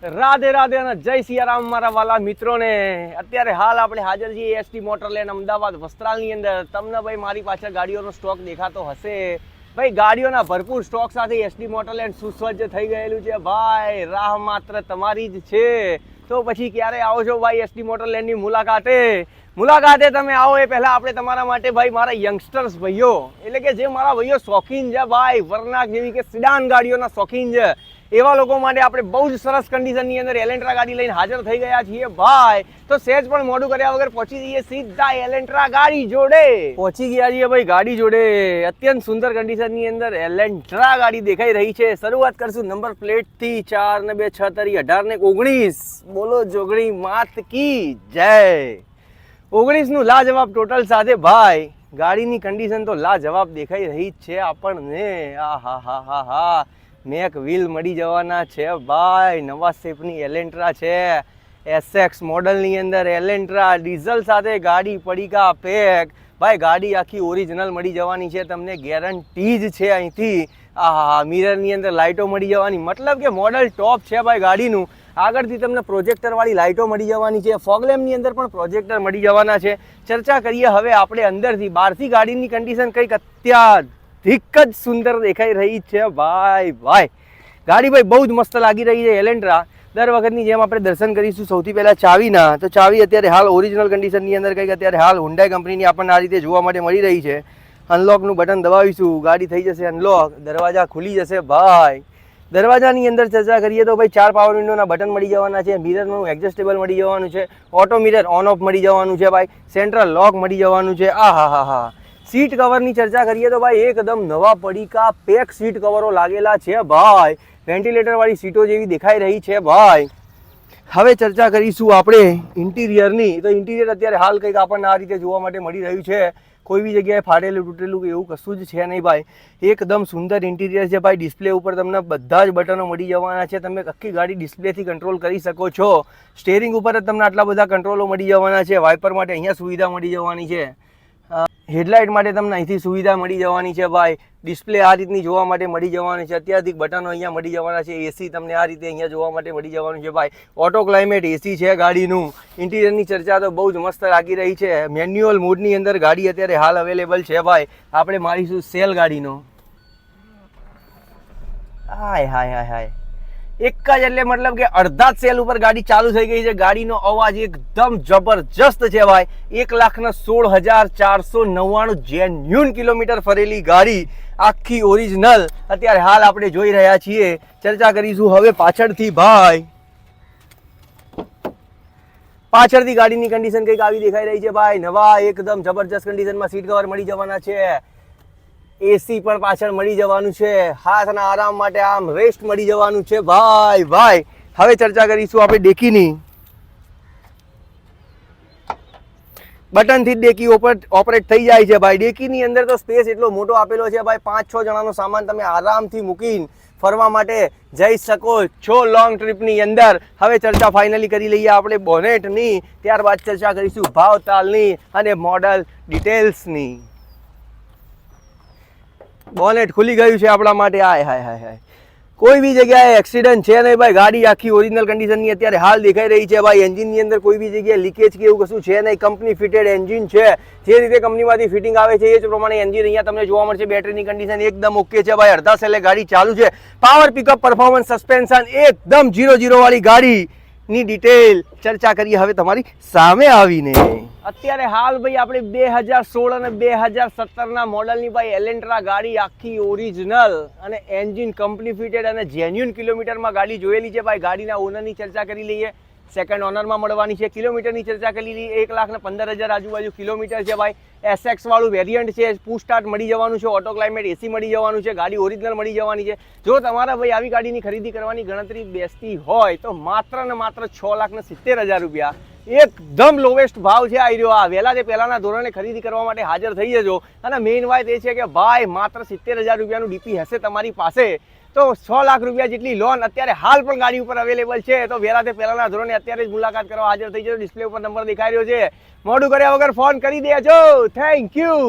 રાધે રાધે અને જય સિયારામ મારા વાલા મિત્રોને. અત્યારે હાલ આપણે હાજર છીએ એસટી મોટરલેન્ડ અમદાવાદ વસ્ત્રાલની અંદર. તમને ભાઈ મારી પાછળ ગાડીઓનો સ્ટોક દેખાતો હશે. ભાઈ ગાડીઓના ભરપૂર સ્ટોક સાથે એસટી મોટરલેન્ડ સુસજ્જ થઈ ગયેલું છે ભાઈ. રાહ માત્ર તમારી જ છે. તો પછી ક્યારે આવો છો ભાઈ એસટી મોટરલેન્ડની મુલાકાતે તમે આવો એ પહેલા આપણે તમારા માટે ભાઈ મારા યંગસ્ટર્સ ભાઈઓ એટલે કે જે મારા ભાઈઓ શોખીન છે ભાઈ વર્નાક જેવી કે સિડાન ગાડીઓના શોખીન છે એવા લોકો માટે આપણે બહુ જ સરસ કન્ડિશનની અંદર એલેન્ટ્રા ગાડી લઈને હાજર થઈ ગયા છીએ ભાઈ. તો સહેજ પણ મોડું કર્યા વગર પહોંચી જઈએ સીધા એલેન્ટ્રા ગાડી જોડે. પહોંચી ગયા છીએ ભાઈ ગાડી જોડે. અત્યંત સુંદર કન્ડિશનની અંદર એલેન્ટ્રા ગાડી દેખાઈ રહી છે. શરૂઆત કરશું નંબર પ્લેટથી 4 ને 2 6 તરી 18 ને 19. બોલો જોગણી માત કી જય. 19 નું લાજવાબ ટોટલ સાથે ભાઈ. ગાડીની કન્ડિશન તો લાજવાબ દેખાઈ રહી જ છે આપણને. આ હા હા હા હા મેક વ્હીલ મળી જવાના છે ભાઈ. નવા શેપની એલેન્ટ્રા છે. એસએક્સ મોડલની અંદર એલેન્ટ્રા ડીઝલ સાથે ગાડી પડીકા પેક ભાઈ. ગાડી આખી ઓરિજિનલ મળી જવાની છે તમને, ગેરંટી જ છે અહીંથી. આ મિરરની અંદર લાઇટો મળી જવાની, મતલબ કે મોડલ ટોપ છે ભાઈ ગાડીનું. આગળથી તમને પ્રોજેક્ટરવાળી લાઇટો મળી જવાની છે. ફોગલેમ્પની અંદર પણ પ્રોજેક્ટર મળી જવાના છે. ચર્ચા કરીએ હવે આપણે અંદરથી. બહારથી ગાડીની કન્ડિશન કંઈક અત્યાધિક જ સુંદર દેખાઈ રહી છે ભાઈ. ગાડી ભાઈ બહુ જ મસ્ત લાગી રહી છે એલેન્ટ્રા. દર વખતની જેમ આપણે દર્શન કરીશું સૌથી પહેલાં ચાવીના. તો ચાવી અત્યારે હાલ ઓરિજિનલ કન્ડિશનની અંદર કંઈક અત્યારે હાલ હુન્ડાઈ કંપનીની આપણને આ રીતે જોવા માટે મળી રહી છે. અનલોકનું બટન દબાવીશું, ગાડી થઈ જશે અનલોક. દરવાજા ખુલી જશે ભાઈ. દરવાજાની અંદર ચર્ચા કરીએ તો ભાઈ 4 પાવર વિન્ડોના બટન મળી જવાના છે. મિરરનું એડજસ્ટેબલ મળી જવાનું છે. ઓટો મિરર ઓન ઓફ મળી જવાનું છે ભાઈ. સેન્ટ્રલ લોક મળી જવાનું છે. આ હા હા હા. સીટ કવરની ચર્ચા કરીએ તો ભાઈ એકદમ નવા પડીકા પેક સીટ કવરો લાગેલા છે ભાઈ. વેન્ટિલેટર વાળી સીટો જેવી દેખાઈ રહી છે ભાઈ. હવે ચર્ચા કરીશું આપણે ઇન્ટિરિયરની. તો ઇન્ટિરિયર અત્યારે હાલ કંઈક આપણને આ રીતે જોવા માટે મળી રહ્યું છે. કોઈ બી જગ્યાએ ફાટેલું તૂટેલું કે એવું કશું જ છે નહીં ભાઈ. એકદમ સુંદર ઇન્ટિરિયર છે ભાઈ. ડિસ્પ્લે ઉપર તમને બધા જ બટનો મળી જવાના છે. તમે આખી ગાડી ડિસ્પ્લેથી કંટ્રોલ કરી શકો છો. સ્ટેરિંગ ઉપર જ તમને આટલા બધા કંટ્રોલો મળી જવાના છે. વાઇપર માટે અહીંયા સુવિધા મળી જવાની છે. હેડલાઇટ માટે તમને અહીંથી સુવિધા મળી જવાની છે ભાઈ. ડિસ્પ્લે આ રીતની જોવા માટે મળી જવાની છે. અત્યાધિક બટનો અહીંયા મળી જવાના છે. એસી તમને આ રીતે અહીંયા જોવા માટે મળી જવાનું છે ભાઈ. ઓટો ક્લાઇમેટ એસી છે ગાડીનું. ઇન્ટિરિયરની ચર્ચા તો બહુ જ મસ્ત લાગી રહી છે. મેન્યુઅલ મોડની અંદર ગાડી અત્યારે હાલ અવેલેબલ છે ભાઈ. આપણે મારીશું સેલ ગાડીનો. હાય હાય હાય હાય. એક જ એટલે મતલબ કે અડધા જ સેલ ઉપર ગાડી ચાલુ થઈ ગઈ છે. ગાડીનો અવાજ એકદમ જબરજસ્ત છે ભાઈ. 1,16,499 જેન્યુન કિલોમીટર ફરેલી ગાડી, આખી ઓરિજિનલ અત્યારે હાલ આપણે જોઈ રહ્યા છીએ. ચર્ચા કરીશું હવે પાછળથી ભાઈ. પાછળથી ગાડીની કન્ડિશન કંઈક આવી દેખાઈ રહી છે ભાઈ. નવા એકદમ જબરજસ્ત કન્ડિશનમાં સીટ કવર મળી જવાના છે. એસી પણ પાછળ મળી જવાનું છે. હાથના આરામ માટે આમ રેસ્ટ મળી જવાનું છે ભાઈ. હવે ચર્ચા કરીશું આપણે ડેકીની. બટનથી જ ડેકી ઓપરેટ થઈ જાય છે ભાઈ. ડેકીની અંદર તો સ્પેસ એટલો મોટો આપેલો છે ભાઈ. 5-6 જણાનો સામાન તમે આરામથી મૂકીને ફરવા માટે જઈ શકો છો લોંગ ટ્રીપની અંદર. હવે ચર્ચા ફાઇનલી કરી લઈએ આપણે બોનેટની. ત્યારબાદ ચર્ચા કરીશું ભાવતાલની અને મોડલ ડિટેલ્સની. બોનેટ ખુલી ગયું છે આપણા માટે. હાય હાય હાય હાય. કોઈ બી જગ્યાએ એક્સિડન્ટ છે નહીં ભાઈ. ગાડી આખી ઓરિજિનલ કન્ડિશનની અત્યારે હાલ દેખાઈ રહી છે ભાઈ. એન્જિનની અંદર કોઈ બી જગ્યાએ લીકેજ કે એવું કશું છે નહીં. કંપની ફિટેડ એન્જિન છે. જે રીતે કંપનીમાંથી ફિટિંગ આવે છે એ જ પ્રમાણે એન્જિન અહીંયા તમને જોવા મળશે. બેટરીની કન્ડિશન એકદમ ઓકે છે ભાઈ. અડધા સેલે ગાડી ચાલુ છે. પાવર પિકઅપ, પરફોર્મન્સ, સસ્પેન્શન એકદમ 0-0 વાળી ગાડીની ડિટેલ ચર્ચા કરીએ હવે તમારી સામે આવીને. અત્યારે હાલ ભાઈ આપણે 2016 અને 2017ના મોડલની ભાઈ એલેન્ટ્રા ગાડી આખી ઓરિજિનલ અને એન્જિન કંપની ફિટેડ અને જેન્યુન કિલોમીટરમાં ગાડી જોયેલી છે ભાઈ. ગાડીના ઓનરની ચર્ચા કરી લઈએ. સેકન્ડ ઓનરમાં મળવાની છે. કિલોમીટરની ચર્ચા કરી લઈએ. 1,15,000 આજુબાજુ કિલોમીટર છે ભાઈ. એસએક્સ વાળું વેરિયન્ટ છે. પુશ સ્ટાર્ટ મળી જવાનું છે. ઓટો ક્લાઇમેટ એસી મળી જવાનું છે. ગાડી ઓરિજિનલ મળી જવાની છે. જો તમારા ભાઈ આવી ગાડીની ખરીદી કરવાની ગણતરી બેસતી હોય તો માત્ર ને માત્ર 6,70,000 રૂપિયા એકદમ લોવેસ્ટ ભાવ છે. આવી રહ્યો આ વહેલા તે પહેલાના ધોરણે ખરીદી કરવા માટે હાજર થઈ જજો. અને મેઇન વાત એ છે કે ભાઈ માત્ર 70,000 રૂપિયાનું ડીપી હશે તમારી પાસે તો 6 લાખ રૂપિયા જેટલી લોન અત્યારે હાલ પણ ગાડી ઉપર અવેલેબલ છે. તો વહેલા તે પહેલાના ધોરણે અત્યારે જ મુલાકાત કરવા હાજર થઈ જજો. ડિસ્પ્લે ઉપર નંબર દેખાઈ રહ્યો છે. મોડું કર્યા વગર ફોન કરી દેજો. Thank you.